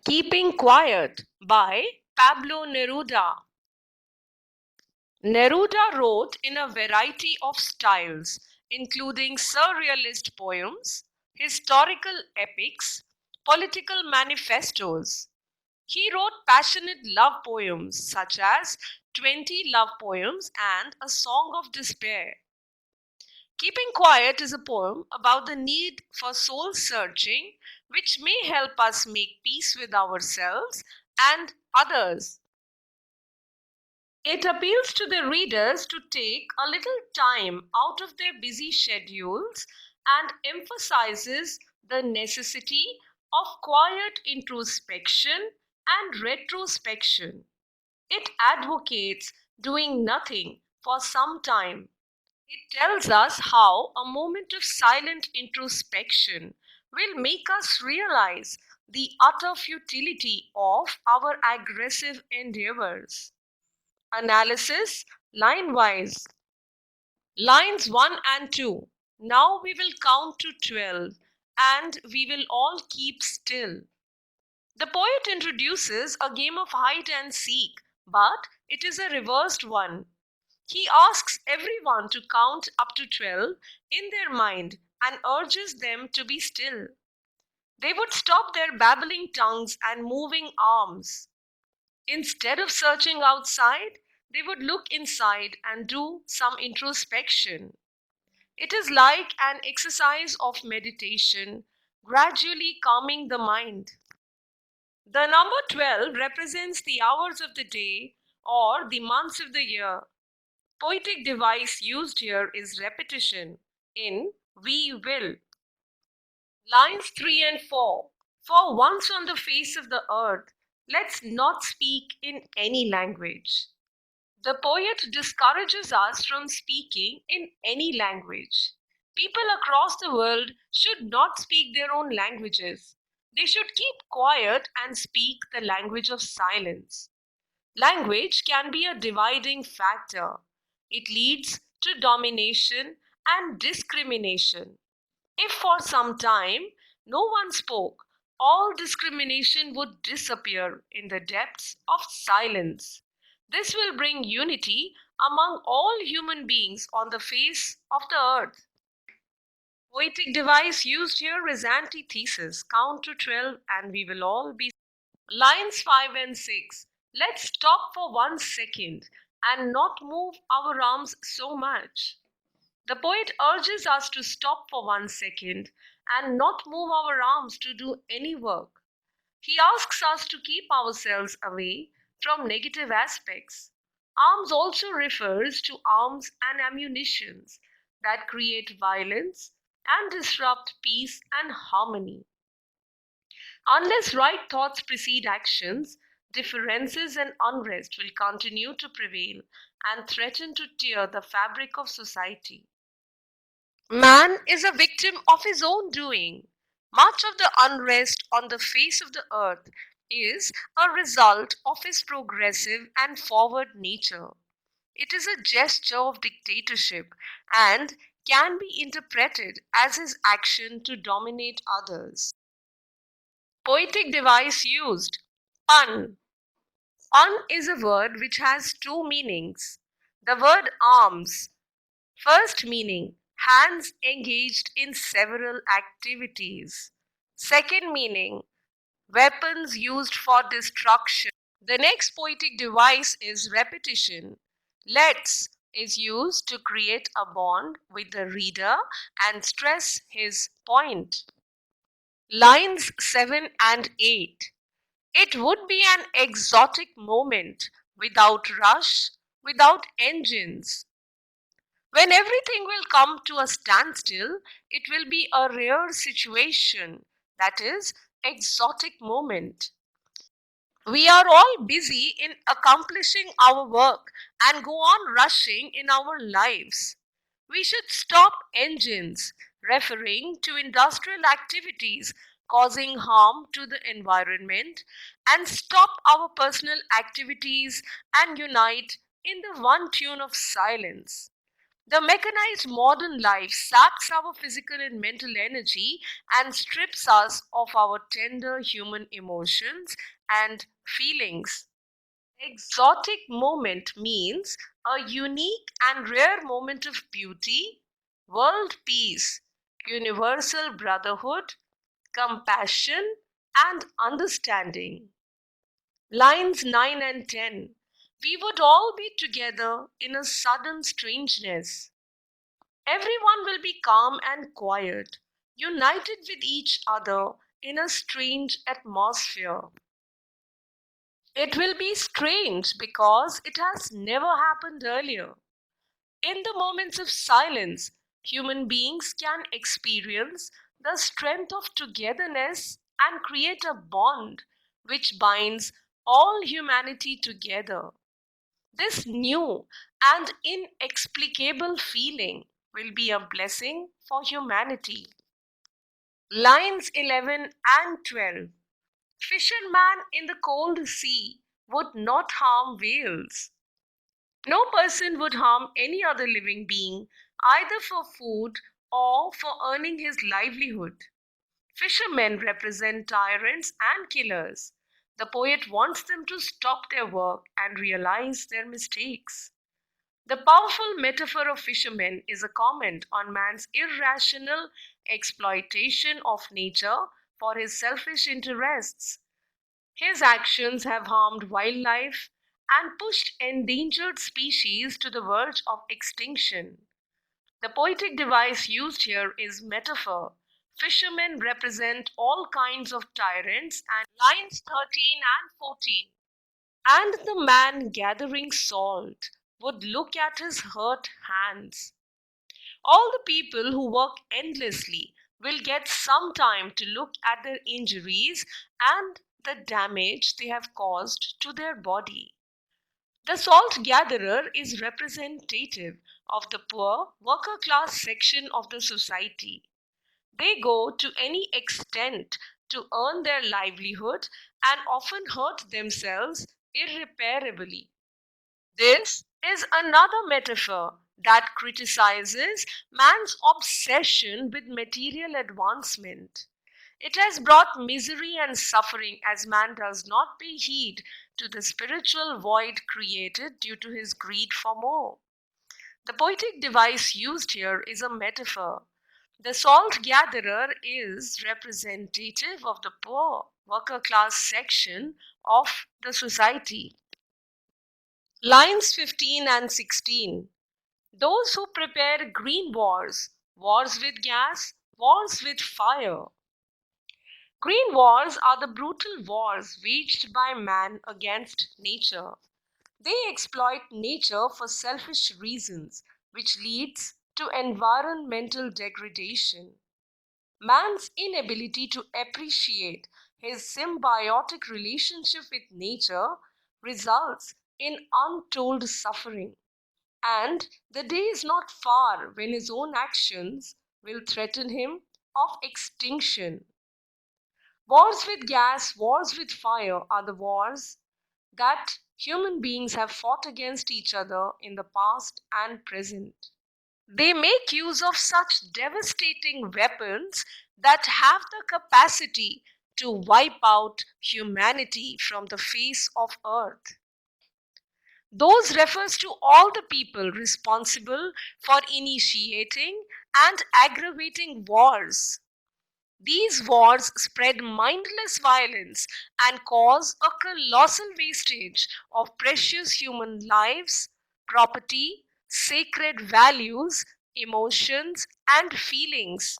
Keeping Quiet by Pablo Neruda. Neruda wrote in a variety of styles, including surrealist poems, historical epics, political manifestos. He wrote passionate love poems such as 20 Love Poems and A Song of Despair. Keeping Quiet is a poem about the need for soul searching, which may help us make peace with ourselves and others. It appeals to the readers to take a little time out of their busy schedules and emphasizes the necessity of quiet introspection and retrospection. It advocates doing nothing for some time. It tells us how a moment of silent introspection will make us realize the utter futility of our aggressive endeavors. Analysis line wise. Lines 1 and 2. Now we will count to 12 and we will all keep still. The poet introduces a game of hide and seek, but it is a reversed one. He asks everyone to count up to 12 in their mind and urges them to be still. They would stop their babbling tongues and moving arms. Instead of searching outside, they would look inside and do some introspection. It is like an exercise of meditation, gradually calming the mind. The number 12 represents the hours of the day or the months of the year. Poetic device used here is repetition in we will. Lines 3 and 4. For once on the face of the earth, let's not speak in any language. The poet discourages us from speaking in any language. People across the world should not speak their own languages. They should keep quiet and speak the language of silence. Language can be a dividing factor. It leads to domination and discrimination. If for some time no one spoke, all discrimination would disappear in the depths of silence. This will bring unity among all human beings on the face of the earth. Poetic device used here is antithesis. Count to 12 and we will all be. Lines 5 and 6. Let's stop for 1 second and not move our arms so much. The poet urges us to stop for 1 second and not move our arms to do any work. He asks us to keep ourselves away from negative aspects. Arms also refers to arms and ammunitions that create violence and disrupt peace and harmony. Unless right thoughts precede actions, differences and unrest will continue to prevail and threaten to tear the fabric of society. Man is a victim of his own doing. Much of the unrest on the face of the earth is a result of his progressive and forward nature. It is a gesture of dictatorship and can be interpreted as his action to dominate others. Poetic device used. Pun. Pun is a word which has two meanings. The word arms. First meaning, hands engaged in several activities. Second meaning, weapons used for destruction. The next poetic device is repetition. Let's is used to create a bond with the reader and stress his point. Lines 7 and 8. It would be an exotic moment without rush, without engines. When everything will come to a standstill, it will be a rare situation, that is, exotic moment. We are all busy in accomplishing our work and go on rushing in our lives. We should stop engines, referring to industrial activities causing harm to the environment, and stop our personal activities and unite in the one tune of silence. The mechanized modern life saps our physical and mental energy and strips us of our tender human emotions and feelings. Exotic moment means a unique and rare moment of beauty, world peace, universal brotherhood, compassion, and understanding. Lines 9 and 10. We would all be together in a sudden strangeness. Everyone will be calm and quiet, united with each other in a strange atmosphere. It will be strange because it has never happened earlier. In the moments of silence, human beings can experience the strength of togetherness and create a bond which binds all humanity together. This new and inexplicable feeling will be a blessing for humanity. Lines 11 and 12. Fisherman in the cold sea would not harm whales. No person would harm any other living being, either for food or for earning his livelihood. Fishermen represent tyrants and killers. The poet wants them to stop their work and realize their mistakes. The powerful metaphor of fishermen is a comment on man's irrational exploitation of nature for his selfish interests. His actions have harmed wildlife and pushed endangered species to the verge of extinction. The poetic device used here is metaphor. Fishermen represent all kinds of tyrants, and lines 13 and 14. And the man gathering salt would look at his hurt hands. All the people who work endlessly will get some time to look at their injuries and the damage they have caused to their body. The salt gatherer is representative of the poor worker class section of the society. They go to any extent to earn their livelihood and often hurt themselves irreparably. This is another metaphor that criticizes man's obsession with material advancement. It has brought misery and suffering as man does not pay heed to the spiritual void created due to his greed for more. The poetic device used here is a metaphor. The salt gatherer is representative of the poor worker class section of the society. Lines 15 and 16. Those who prepare green wars, wars with gas, wars with fire. Green wars are the brutal wars waged by man against nature. They exploit nature for selfish reasons, which leads to environmental degradation. Man's inability to appreciate his symbiotic relationship with nature results in untold suffering. And the day is not far when his own actions will threaten him of extinction. Wars with gas, wars with fire are the wars that human beings have fought against each other in the past and present. They make use of such devastating weapons that have the capacity to wipe out humanity from the face of earth. Those refers to all the people responsible for initiating and aggravating wars. These wars spread mindless violence and cause a colossal wastage of precious human lives, property, sacred values, emotions, and feelings.